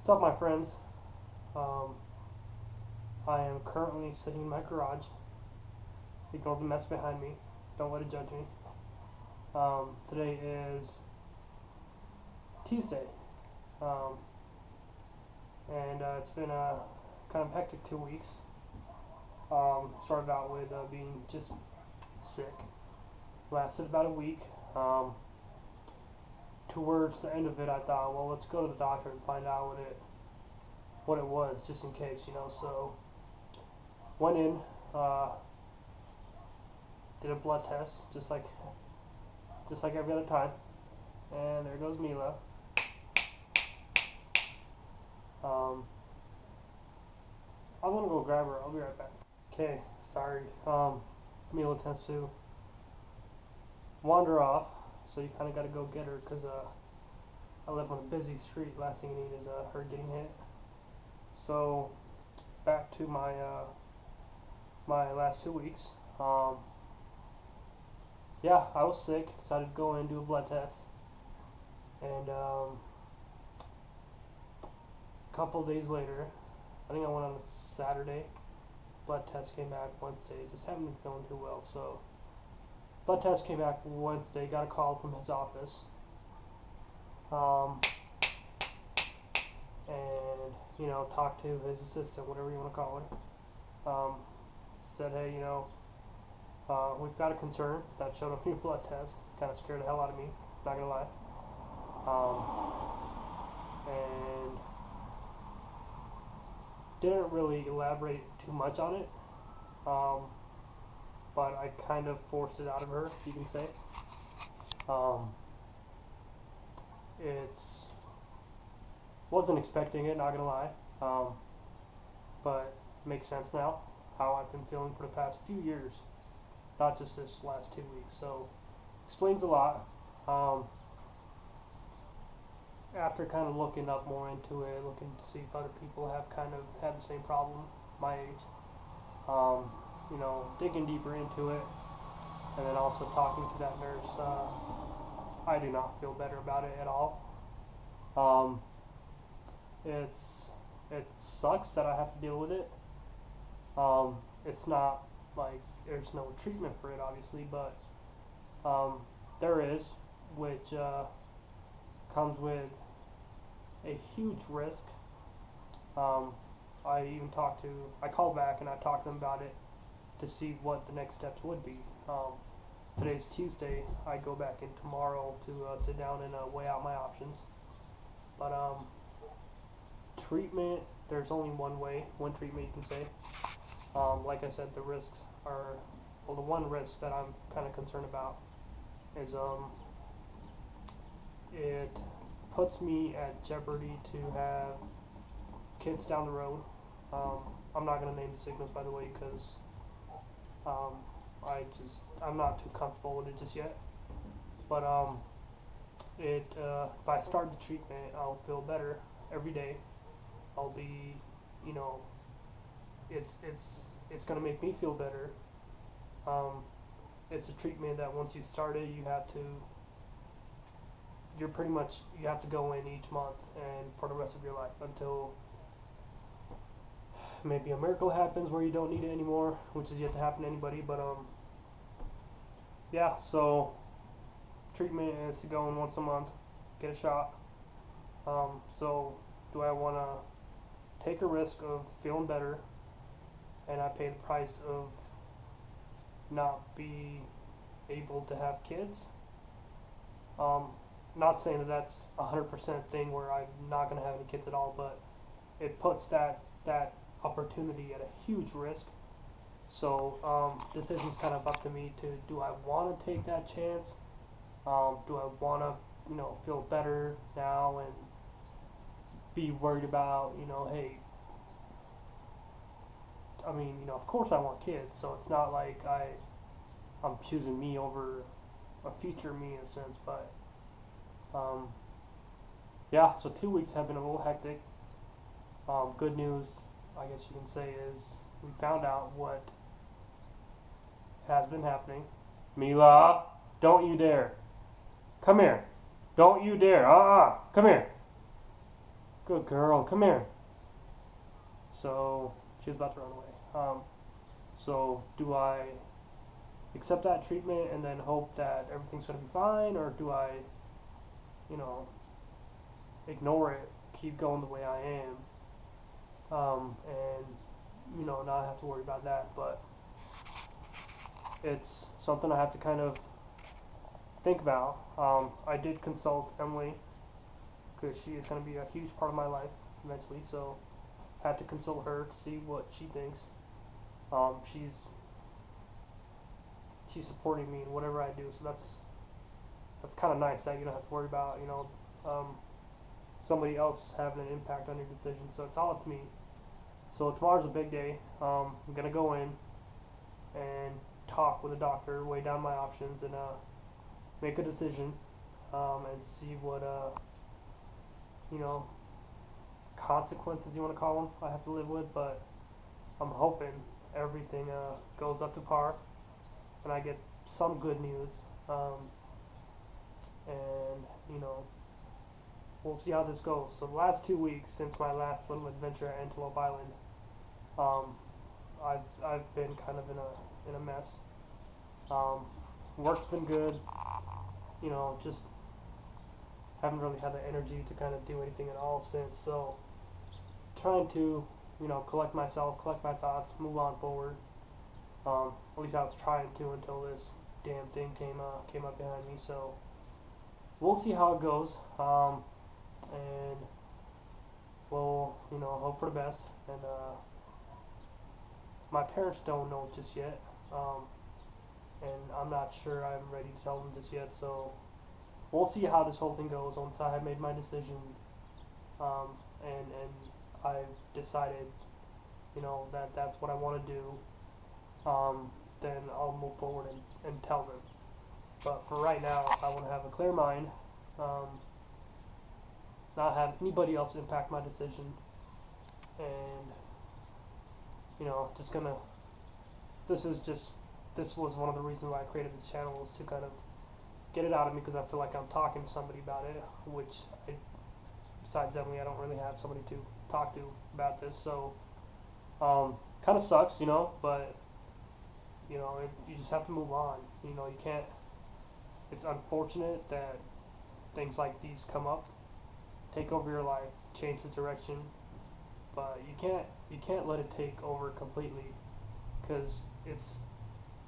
What's up, my friends? Um, I am currently sitting in my garage. Ignore the mess behind me. Don't let it judge me. Today is Tuesday, um, and it's been a kind of hectic 2 weeks. Started out with being just sick. Lasted about a week. Towards the end of it, I thought, well, let's go to the doctor and find out what it was, just in case, So went in, did a blood test, just like every other time, and there goes Mila. I'm gonna go grab her. I'll be right back. Okay, sorry. Mila tends to wander off, so you kind of got to go get her because I live on a busy street. Last thing you need is her getting hit. So back to my my last 2 weeks. Yeah, I was sick. Decided to go in and do a blood test, and a couple of days later, I think I went on a Saturday. Blood test came back Wednesday. Just haven't been feeling too well, so blood test came back Wednesday. Got a call from his office, and talked to his assistant, whatever you want to call her. Said, hey, we've got a concern that showed up in your blood test. Kind of scared the hell out of me, not gonna lie. And didn't really elaborate too much on it, but I kind of forced it out of her, you can say. It's wasn't expecting it, not gonna lie, but makes sense now how I've been feeling for the past few years, not just this last 2 weeks. So explains a lot. After kind of looking up more into it, looking to see if other people have kind of had the same problem, my age, digging deeper into it, and then also talking to that nurse, I do not feel better about it at all. It sucks that I have to deal with it. It's not like there's no treatment for it, obviously, but there is, which comes with a huge risk. I called back and I talked to them about it to see what the next steps would be. Today's Tuesday. I go back in tomorrow to sit down and weigh out my options. But treatment, there's only one treatment you can say. Like I said, the risks are, well, the one risk that I'm kind of concerned about is it puts me at jeopardy to have kids down the road. I'm not going to name the sickness, by the way, because I'm not too comfortable with it just yet. But if I start the treatment, I'll feel better every day. I'll be, it's going to make me feel better. It's a treatment that once you start it, you have to go in each month and for the rest of your life until maybe a miracle happens where you don't need it anymore, which is yet to happen to anybody. But yeah, so treatment is to go in once a month, get a shot. So do I want to take a risk of feeling better, and I pay the price of not be able to have kids? Not saying that that's 100% thing where I'm not going to have any kids at all, but it puts that opportunity at a huge risk. So decision's kind of up to me to, do I want to take that chance? Do I want to feel better now and be worried about hey, I mean, of course I want kids, so it's not like I'm choosing me over a future me in a sense, but yeah, so 2 weeks have been a little hectic. Good news, I guess you can say, is we found out what has been happening. Mila, don't you dare. Come here. Don't you dare. Come here. Good girl, come here. So she was about to run away. So do I accept that treatment and then hope that everything's gonna be fine, or do I, you know, ignore it, keep going the way I am, and not have to worry about that? But it's something I have to kind of think about. I did consult Emily because she is going to be a huge part of my life eventually, so I had to consult her to see what she thinks. She's supporting me in whatever I do, so that's kind of nice that you don't have to worry about somebody else having an impact on your decision. So it's all up to me. So tomorrow's a big day. I'm gonna go in and talk with a doctor, weigh down my options, and make a decision, and see what consequences you want to call them I have to live with. But I'm hoping everything goes up to par and I get some good news. And we'll see how this goes. So the last 2 weeks since my last little adventure at Antelope Island, I've been kind of in a mess. Work's been good, just haven't really had the energy to kind of do anything at all since. So trying to collect myself, collect my thoughts, move on forward. At least I was trying to until this damn thing came up behind me. So we'll see how it goes, and we'll hope for the best. And my parents don't know just yet, and I'm not sure I'm ready to tell them just yet. So we'll see how this whole thing goes once I have made my decision, and I've decided that that's what I want to do. Then I'll move forward and tell them. But for right now, I want to have a clear mind, not have anybody else impact my decision, and just gonna. This was one of the reasons why I created this channel, was to kind of get it out of me, because I feel like I'm talking to somebody about it, which besides Emily, I don't really have somebody to talk to about this. So kind of sucks, but you just have to move on. You can't. It's unfortunate that things like these come up, take over your life, change the direction, but you can't let it take over completely, because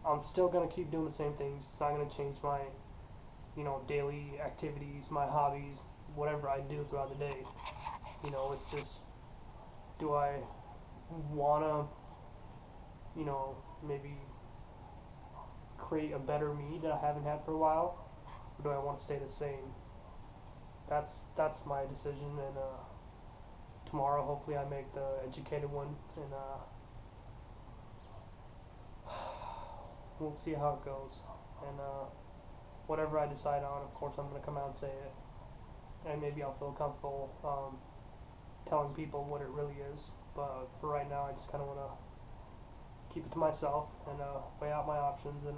I'm still gonna keep doing the same things. It's not gonna change my daily activities, my hobbies, whatever I do throughout the day. It's just, do I wanna maybe create a better me that I haven't had for a while, or do I want to stay the same? That's my decision, and tomorrow hopefully I make the educated one, and we'll see how it goes. And whatever I decide on, of course I'm going to come out and say it, and maybe I'll feel comfortable telling people what it really is. But for right now, I just kind of want to keep it to myself and weigh out my options and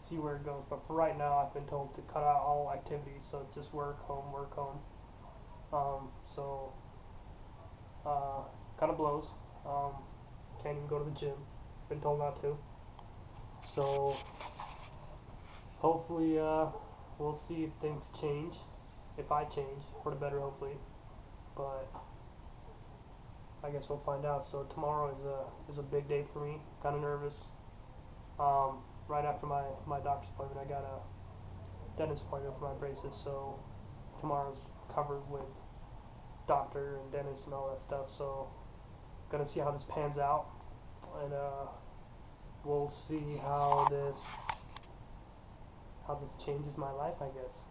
see where it goes. But for right now, I've been told to cut out all activities, so it's just work, home, work, home. So kind of blows. Can't even go to the gym. Been told not to. So hopefully we'll see if things change. If I change for the better, hopefully. But I guess we'll find out. So tomorrow is a big day for me. Kind of nervous. Right after my doctor's appointment, I got a dentist appointment for my braces. So tomorrow's covered with doctor and dentist and all that stuff. So gonna see how this pans out, and we'll see how this changes my life, I guess.